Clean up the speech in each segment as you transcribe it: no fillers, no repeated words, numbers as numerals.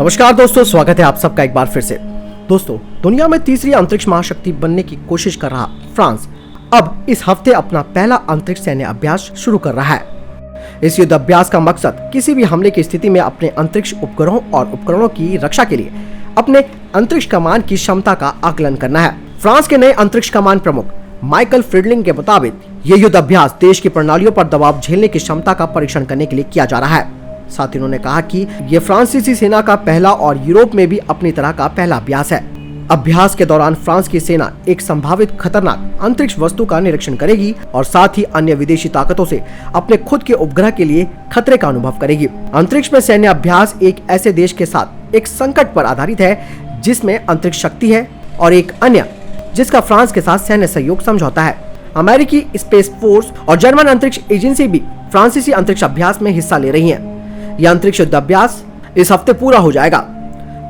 नमस्कार दोस्तों, स्वागत है आप सबका एक बार फिर से। दोस्तों, दुनिया में तीसरी अंतरिक्ष महाशक्ति बनने की कोशिश कर रहा फ्रांस अब इस हफ्ते अपना पहला अंतरिक्ष सैन्य अभ्यास शुरू कर रहा है। इस युद्ध अभ्यास का मकसद किसी भी हमले की स्थिति में अपने अंतरिक्ष उपग्रहों और उपकरणों की रक्षा के लिए अपने अंतरिक्ष कमान की क्षमता का आकलन करना है। फ्रांस के नए अंतरिक्ष कमान प्रमुख माइकल फ्रिडलिंग के मुताबिक ये युद्ध अभ्यास देश की प्रणालियों पर दबाव झेलने की क्षमता का परीक्षण करने के लिए किया जा रहा है। साथ ही उन्होंने कहा कि ये फ्रांसीसी सेना का पहला और यूरोप में भी अपनी तरह का पहला अभ्यास है। अभ्यास के दौरान फ्रांस की सेना एक संभावित खतरनाक अंतरिक्ष वस्तु का निरीक्षण करेगी और साथ ही अन्य विदेशी ताकतों से अपने खुद के उपग्रह के लिए खतरे का अनुभव करेगी। अंतरिक्ष में सैन्य अभ्यास एक ऐसे देश के साथ एक संकट पर आधारित है जिसमें अंतरिक्ष शक्ति है और एक अन्य जिसका फ्रांस के साथ सैन्य सहयोग समझौता है। अमेरिकी स्पेस फोर्स और जर्मन अंतरिक्ष एजेंसी भी फ्रांसीसी अंतरिक्ष अभ्यास में हिस्सा ले रही है। यह अंतरिक्ष युद्ध अभ्यास इस हफ्ते पूरा हो जाएगा।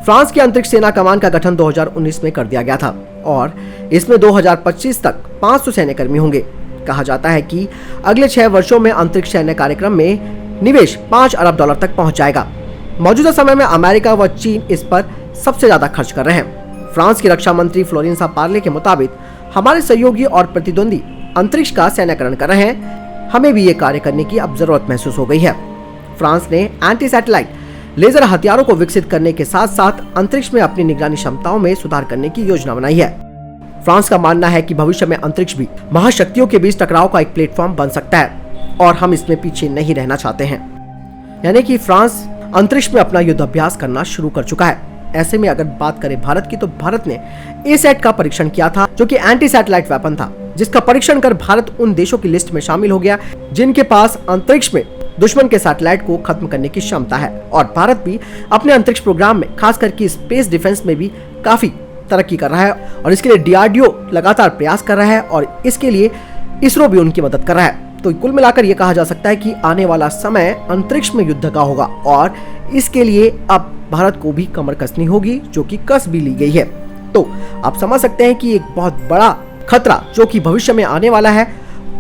फ्रांस की अंतरिक्ष सेना कमान का गठन 2019 में कर दिया गया था और इसमें 2025 तक 500 सैन्यकर्मी होंगे। कहा जाता है कि अगले 6 वर्षों में अंतरिक्ष सैन्य कार्यक्रम में निवेश $5 अरब तक पहुंच जाएगा। मौजूदा समय में अमेरिका व चीन इस पर सबसे ज्यादा खर्च कर रहे हैं। फ्रांस की रक्षा मंत्री फ्लोरेंसा पार्ले के मुताबिक हमारे सहयोगी और प्रतिद्वंदी अंतरिक्ष का सैन्यकरण कर रहे हैं। हमें भी ये कार्य करने की अब जरूरत महसूस हो गई है। फ्रांस ने एंटी सैटेलाइट लेजर हथियारों को विकसित करने के साथ साथ अंतरिक्ष में अपनी निगरानी क्षमताओं में सुधार करने की योजना बनाई है। फ्रांस का मानना है कि भविष्य में अंतरिक्ष भी महाशक्तियों के बीच टकराव का एक प्लेटफॉर्म बन सकता है और हम इसमें पीछे नहीं रहना चाहते हैं। यानी कि फ्रांस अंतरिक्ष में अपना युद्ध अभ्यास करना शुरू कर चुका है। ऐसे में अगर बात करें भारत की, तो भारत ने एसैट का परीक्षण किया था, जो कि एंटी सैटेलाइट वेपन था, जिसका परीक्षण कर भारत उन देशों की लिस्ट में शामिल हो गया जिनके पास अंतरिक्ष में दुश्मन के सैटेलाइट को खत्म करने की क्षमता है। और भारत भी अपने अंतरिक्ष प्रोग्राम में खास करके स्पेस डिफेंस में भी काफी तरक्की कर रहा है और इसके लिए डीआरडीओ लगातार प्रयास कर रहा है और इसके लिए इसरो भी उनकी मदद कर रहा है। तो कुल मिलाकर ये कहा जा सकता है कि आने वाला समय अंतरिक्ष में युद्ध का होगा और इसके लिए अब भारत को भी कमर कसनी होगी, जो कि कस भी ली गई है। तो आप समझ सकते हैं कि एक बहुत बड़ा खतरा जो कि भविष्य में आने वाला है,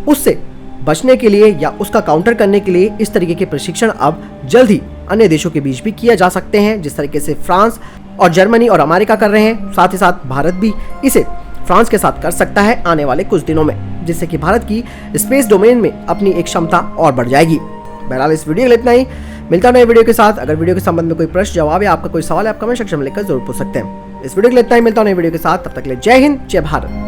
उससे बचने के लिए या उसका काउंटर करने के लिए इस तरीके के प्रशिक्षण अब जल्द ही अन्य देशों के बीच भी किए जा सकते हैं, जिस तरीके से फ्रांस और जर्मनी और अमेरिका कर रहे हैं। साथ ही साथ भारत भी इसे फ्रांस के साथ कर सकता है आने वाले कुछ दिनों में, जिससे कि भारत की स्पेस डोमेन में अपनी एक क्षमता और बढ़ जाएगी। बहरहाल इस वीडियो के लिए इतना ही। मिलता है नए वीडियो के साथ। अगर वीडियो के संबंध में कोई प्रश्न, जवाब या आपका कोई सवाल है, आप कमेंट सेक्शन में लिखकर जरूर पूछ सकते हैं। इस वीडियो के लिए इतना ही। मिलता है नए वीडियो के साथ। तब तक के लिए जय हिंद, जय भारत।